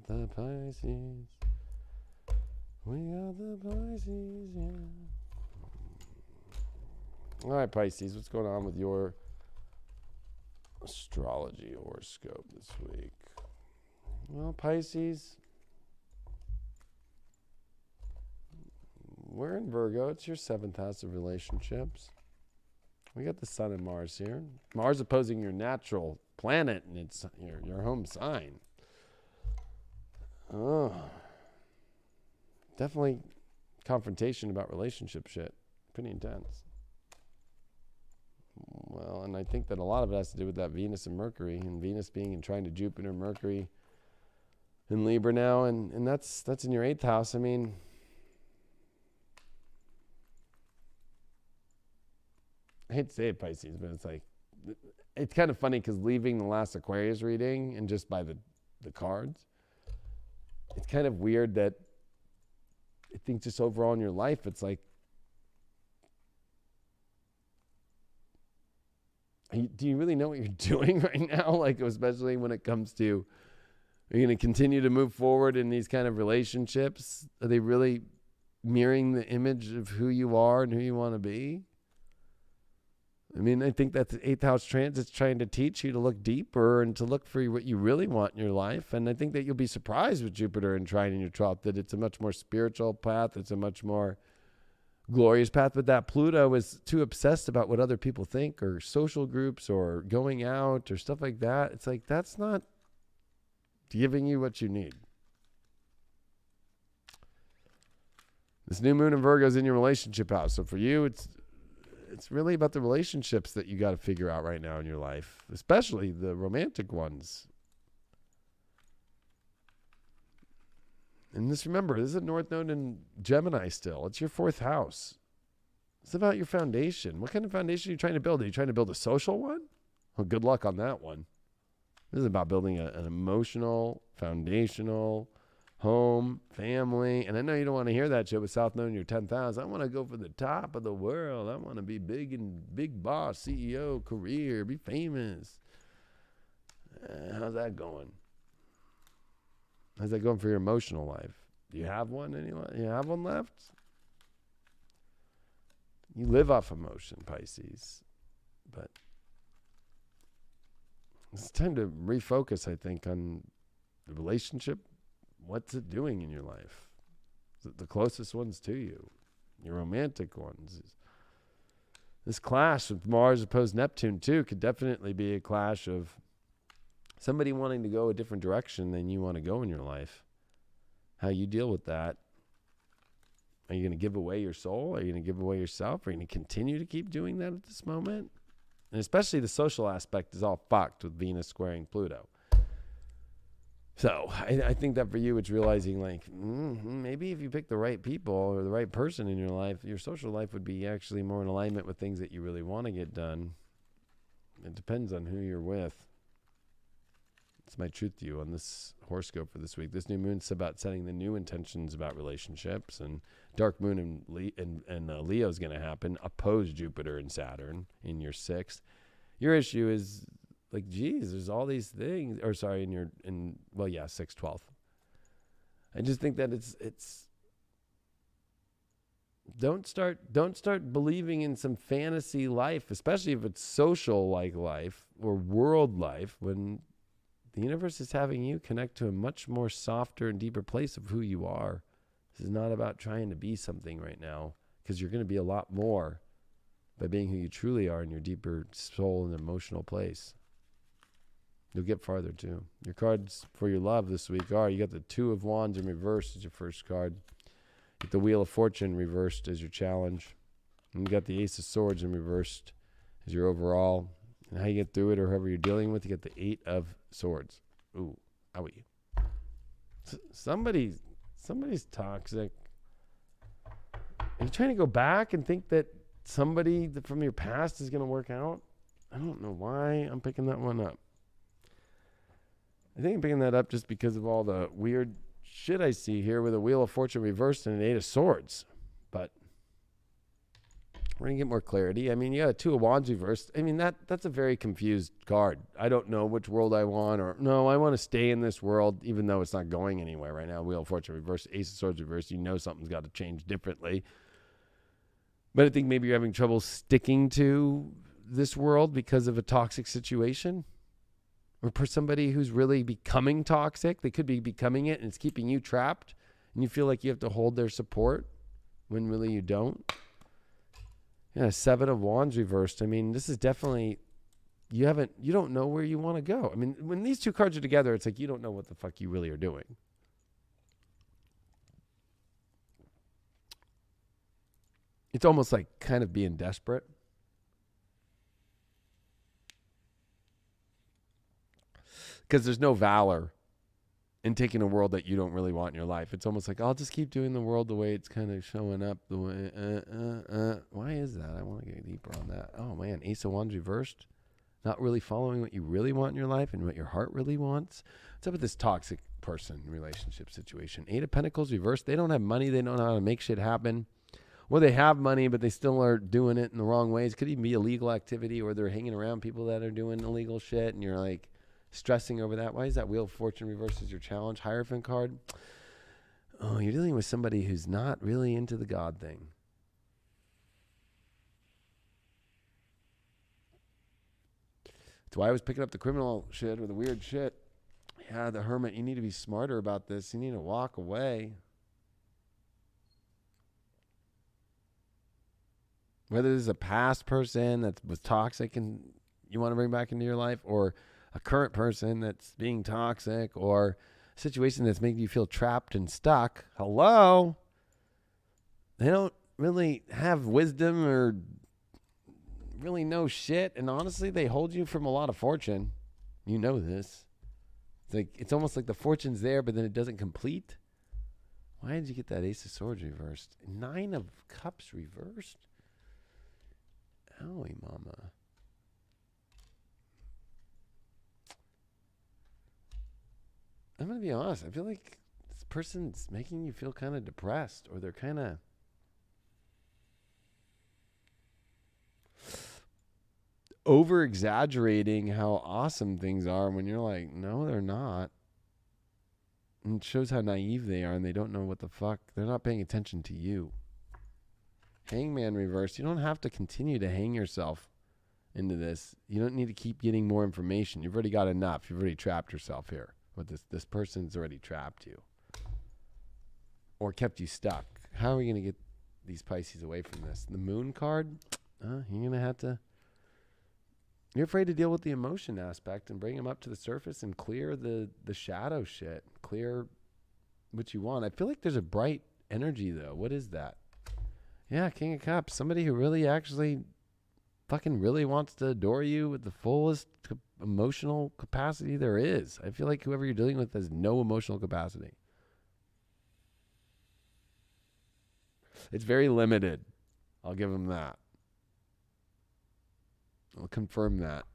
the Pisces. We got the Pisces, yeah. All right, Pisces, what's going on with your astrology horoscope this week? Well, Pisces, we're in Virgo. It's your 7th house of relationships. We got the Sun and Mars here. Mars opposing your natural planet, and it's your home sign. Oh, definitely confrontation about relationship shit. Pretty intense. Well, and I think that a lot of it has to do with that Venus and Mercury, and Venus being in trine to Jupiter, Mercury in Libra now, and that's in your 8th house. I mean, I hate to say it, Pisces, but it's like, it's kind of funny because leaving the last Aquarius reading and just by the cards, it's kind of weird that I think just overall in your life, it's like, do you really know what you're doing right now? Like, especially when it comes to, are you going to continue to move forward in these kind of relationships? Are they really mirroring the image of who you are and who you want to be? I mean, I think that the 8th house transit's trying to teach you to look deeper and to look for what you really want in your life. And I think that you'll be surprised with Jupiter and trine in your 12th, that it's a much more spiritual path. It's a much more glorious path. But that Pluto is too obsessed about what other people think, or social groups, or going out, or stuff like that. It's like, that's not giving you what you need. This new moon in Virgo is in your relationship house. So for you, it's really about the relationships that you got to figure out right now in your life, especially the romantic ones. And just remember, this is a North Node in Gemini still. It's your 4th house. It's about your foundation. What kind of foundation are you trying to build? Are you trying to build a social one? Well, good luck on that one. This is about building an emotional, foundational home, family. And I know you don't want to hear that shit with South Node in your 10th house. I want to go for the top of the world. I want to be big boss, CEO, career, be famous. How's that going? How's that going for your emotional life? Do you have one? You have one left? You live off emotion, Pisces. But it's time to refocus, I think, on the relationship. What's it doing in your life? The closest ones to you, your romantic ones. This clash with Mars opposed Neptune, too, could definitely be a clash of somebody wanting to go a different direction than you want to go in your life. How you deal with that. Are you going to give away your soul? Are you going to give away yourself? Are you going to continue to keep doing that at this moment? And especially the social aspect is all fucked with Venus squaring Pluto. So I think that for you, it's realizing, like, maybe if you pick the right people or the right person in your life, your social life would be actually more in alignment with things that you really want to get done. It depends on who you're with. It's my truth to you on this horoscope for this week. This new moon's about setting the new intentions about relationships, and dark moon in Leo is going to happen, oppose Jupiter and Saturn in your 6th. Your issue is, like, geez, there's all these things, or sorry, 6th, 12th. I just think that it's don't start believing in some fantasy life, especially if it's social like life or world life, when the universe is having you connect to a much more softer and deeper place of who you are. This is not about trying to be something right now, because you're going to be a lot more by being who you truly are in your deeper soul and emotional place. You'll get farther too. Your cards for your love this week are, you got the 2 of Wands in reverse as your first card. You get the Wheel of Fortune reversed as your challenge. And you got the Ace of Swords in reversed as your overall. And how you get through it, or whoever you're dealing with, you get the 8 of Swords. Ooh, owie. Somebody's toxic. Are you trying to go back and think that somebody from your past is going to work out? I don't know why I'm picking that one up. I think I'm picking that up just because of all the weird shit I see here with a Wheel of Fortune reversed and an 8 of Swords. But We're going to get more clarity. I mean, you got a Two of Wands reversed. I mean, that's a very confused card. I don't know which world I want, or no, I want to stay in this world, even though it's not going anywhere right now. Wheel of Fortune reversed, Ace of Swords reversed. You know something's got to change differently. But I think maybe you're having trouble sticking to this world because of a toxic situation. Or for somebody who's really becoming toxic, they could be becoming it, and it's keeping you trapped. And you feel like you have to hold their support when really you don't. Yeah, Seven of Wands reversed. I mean, this is definitely, you don't know where you want to go. I mean, when these two cards are together, it's like you don't know what the fuck you really are doing. It's almost like kind of being desperate. Because there's no valor in taking a world that you don't really want in your life. It's almost like, I'll just keep doing the world the way it's kind of showing up. The way, Why is that? I want to get deeper on that. Oh, man. Ace of Wands reversed. Not really following what you really want in your life and what your heart really wants. What's up with this toxic person relationship situation? Eight of Pentacles reversed. They don't have money. They don't know how to make shit happen. Well, they have money, but they still are doing it in the wrong ways. Could even be illegal activity, or they're hanging around people that are doing illegal shit, and you're like, stressing over that. Why is that Wheel of Fortune reverses your challenge? Hierophant card. Oh, you're dealing with somebody who's not really into the God thing. That's why I was picking up the criminal shit or the weird shit. Yeah, the Hermit, you need to be smarter about this. You need to walk away. Whether this is a past person that was toxic and you want to bring back into your life, or a current person that's being toxic, or a situation that's making you feel trapped and stuck. Hello? They don't really have wisdom or really know shit. And honestly, they hold you from a lot of fortune. You know this. It's almost like the fortune's there, but then it doesn't complete. Why did you get that Ace of Swords reversed? Nine of Cups reversed? Holy mama. I'm going to be honest. I feel like this person's making you feel kind of depressed, or they're kind of over-exaggerating how awesome things are when you're like, no, they're not. And it shows how naive they are, and they don't know what the fuck. They're not paying attention to you. Hangman reverse. You don't have to continue to hang yourself into this. You don't need to keep getting more information. You've already got enough. You've already trapped yourself here. But this person's already trapped you or kept you stuck. How are we going to get these Pisces away from this? The Moon card, you're going to have to, you're afraid to deal with the emotion aspect and bring them up to the surface and clear the shadow shit, clear what you want. I feel like there's a bright energy though. What is that? Yeah, King of Cups, somebody who really actually fucking really wants to adore you with the fullest emotional capacity there is. I feel like whoever you're dealing with has no emotional capacity. It's very limited. I'll give them that. I'll confirm that.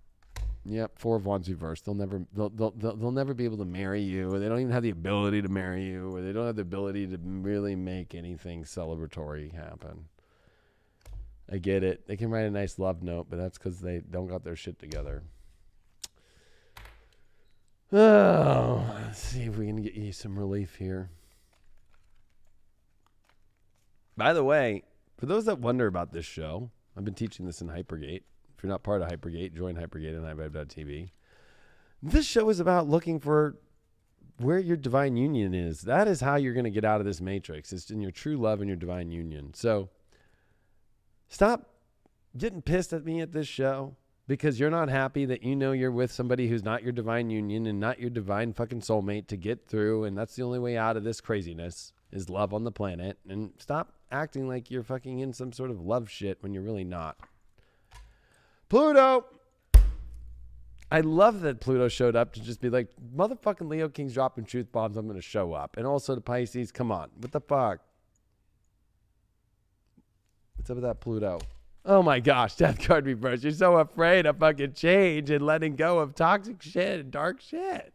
Yep, Four of Wands reversed. They'll never be able to marry you. Or they don't even have the ability to marry you, or they don't have the ability to really make anything celebratory happen. I get it. They can write a nice love note, but that's because they don't got their shit together. Oh, let's see if we can get you some relief here. By the way, for those that wonder about this show, I've been teaching this in Hypergate. If you're not part of Hypergate, join Hypergate on iVibe.tv. This show is about looking for where your divine union is. That is how you're going to get out of this matrix. It's in your true love and your divine union. So stop getting pissed at me at this show because you're not happy that you know you're with somebody who's not your divine union and not your divine fucking soulmate to get through. And that's the only way out of this craziness is love on the planet. And stop acting like you're fucking in some sort of love shit when you're really not. Pluto. I love that Pluto showed up to just be like, motherfucking Leo King's dropping truth bombs. I'm going to show up. And also the Pisces, come on. What the fuck? What's up with that Pluto? Oh my gosh, Death card reverse. You're so afraid of fucking change and letting go of toxic shit and dark shit.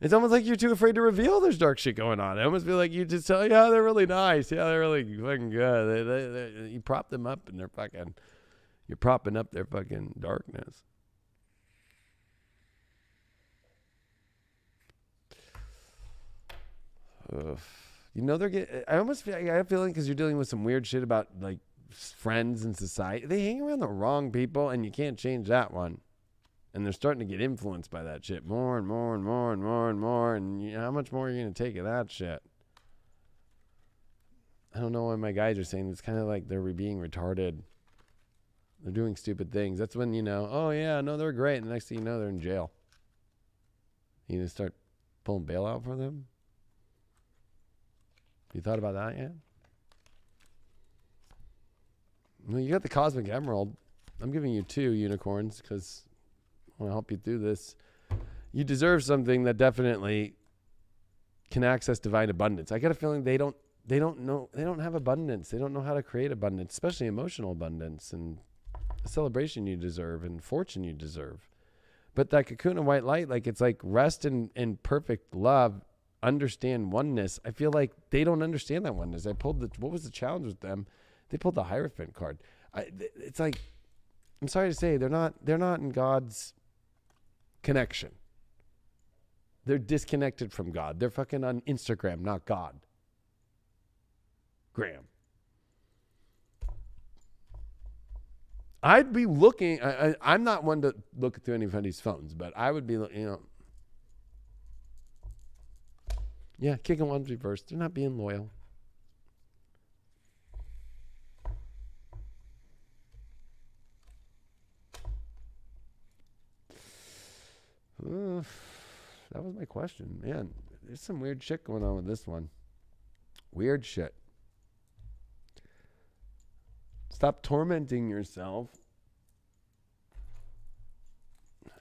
It's almost like you're too afraid to reveal there's dark shit going on. I almost feel like you just tell, yeah, they're really nice. Yeah, they're really fucking good. You prop them up and you're propping up their fucking darkness. Ugh. You know, I almost feel, I have a feeling because you're dealing with some weird shit about like friends and society. They hang around the wrong people and you can't change that one. And they're starting to get influenced by that shit more and more and more and more and more. And you know, how much more are you going to take of that shit? I don't know why my guys are saying it's kind of like they're being retarded. They're doing stupid things. That's when you know, oh yeah, no, they're great. And the next thing you know, they're in jail. You need to start pulling bail out for them? You thought about that yet? Well, you got the Cosmic Emerald. I'm giving you 2 unicorns because I want to help you through this. You deserve something that definitely can access divine abundance. I got a feeling they don't have abundance. They don't know how to create abundance, especially emotional abundance and a celebration you deserve and fortune you deserve. But that cocoon of white light, like it's like rest in perfect love, understand oneness. I feel like they don't understand that oneness. What was the challenge with them? They pulled the Hierophant card. It's like, I'm sorry to say, they're not in God's connection. They're disconnected from God. They're fucking on Instagram, not God. Graham. I'd be looking, I'm not one to look through anybody's phones, but I would be, yeah, kicking ones reverse. They're not being loyal. That was my question. Man, there's some weird shit going on with this one. Weird shit. Stop tormenting yourself.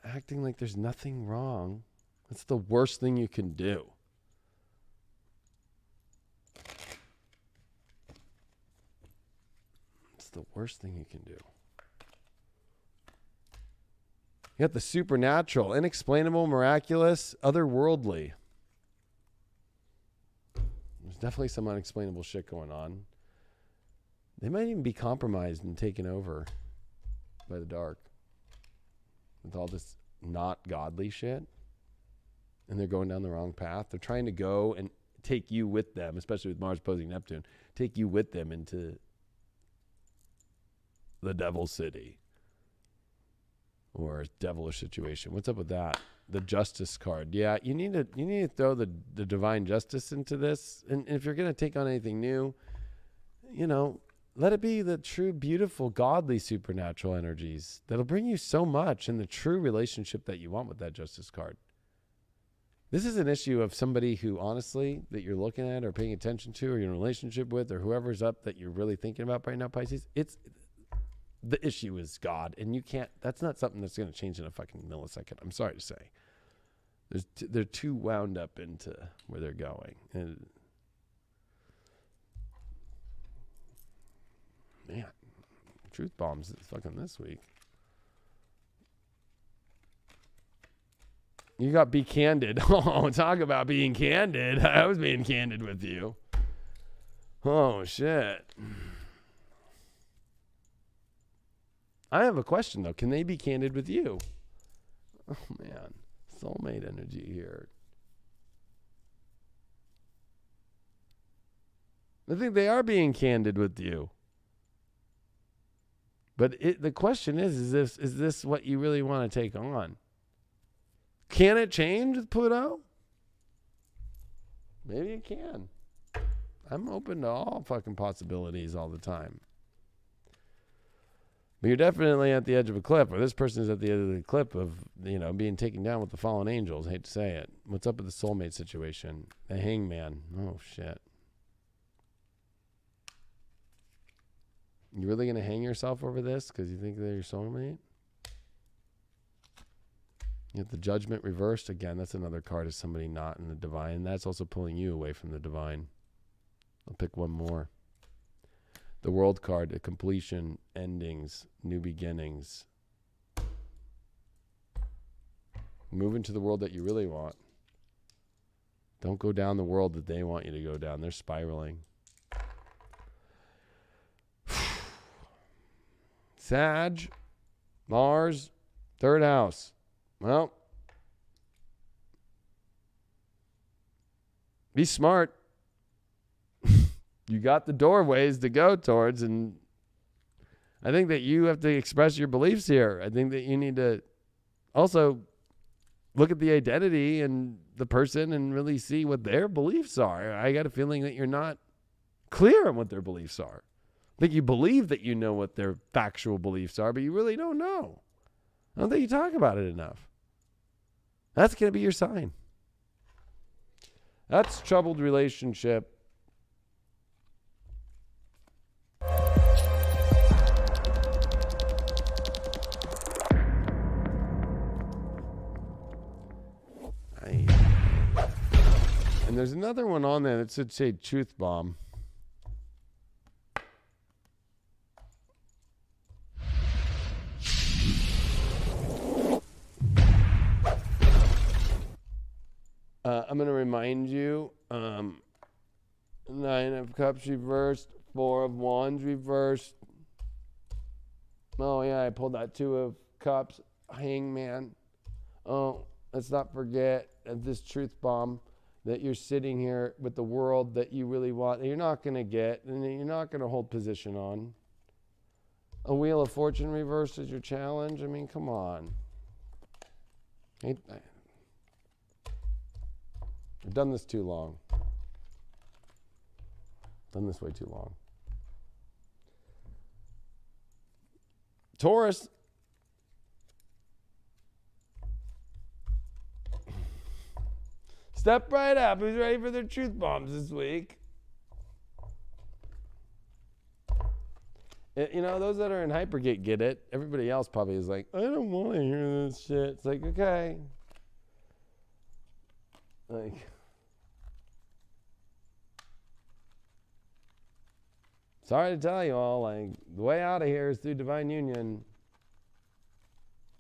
Acting like there's nothing wrong. That's the worst thing you can do. It's the worst thing you can do. You got the supernatural, inexplainable, miraculous, otherworldly. There's definitely some unexplainable shit going on. They might even be compromised and taken over by the dark with all this not godly shit. And they're going down the wrong path. They're trying to go and take you with them, especially with Mars opposing Neptune, take you with them into the devil city. Or a devilish situation. What's up with that? The justice card. Yeah, you need to throw the divine justice into this. And if you're going to take on anything new, let it be the true, beautiful, godly, supernatural energies that'll bring you so much in the true relationship that you want with that justice card. This is an issue of somebody who, honestly, that you're looking at or paying attention to or you're in a relationship with or whoever's up that you're really thinking about right now, Pisces. The issue is God, and that's not something that's going to change in a fucking millisecond. I'm sorry to say. They're too wound up into where they're going. And man, truth bombs fucking this week. You got be candid. Oh, talk about being candid. I was being candid with you. Oh, shit. I have a question, though. Can they be candid with you? Oh, man. Soulmate energy here. I think they are being candid with you. But the question is this what you really want to take on? Can it change with Pluto? Maybe it can. I'm open to all fucking possibilities all the time. But you're definitely at the edge of a cliff, or this person is at the edge of the cliff of, being taken down with the fallen angels. I hate to say it. What's up with the soulmate situation? The hangman. Oh, shit. You really going to hang yourself over this because you think they're your soulmate? You have the judgment reversed. Again, that's another card of somebody not in the divine. That's also pulling you away from the divine. I'll pick one more. The world card, the completion, endings, new beginnings. Move into the world that you really want. Don't go down the world that they want you to go down. They're spiraling. Sag, Mars, third house. Well, be smart. You got the doorways to go towards, and I think that you have to express your beliefs here. I think that you need to also look at the identity and the person and really see what their beliefs are. I got a feeling that you're not clear on what their beliefs are. I think you believe that you know what their factual beliefs are, but you really don't know. I don't think you talk about it enough. That's going to be your sign. That's troubled relationship. And there's another one on there that should say truth bomb. I'm going to remind you, 9 of Cups reversed, 4 of Wands reversed. Oh, yeah, I pulled that 2 of Cups, Hangman. Oh, let's not forget this truth bomb that you're sitting here with the world that you really want, that you're not going to get, and you're not going to hold position on. A Wheel of Fortune reversed is your challenge. I mean, come on. I've done this too long. Done this way too long. Taurus. Step right up. Who's ready for their truth bombs this week? You know, those that are in Hypergate get it. Everybody else probably is like, I don't want to hear this shit. It's like, okay. Like, sorry to tell you all, like, the way out of here is through divine union.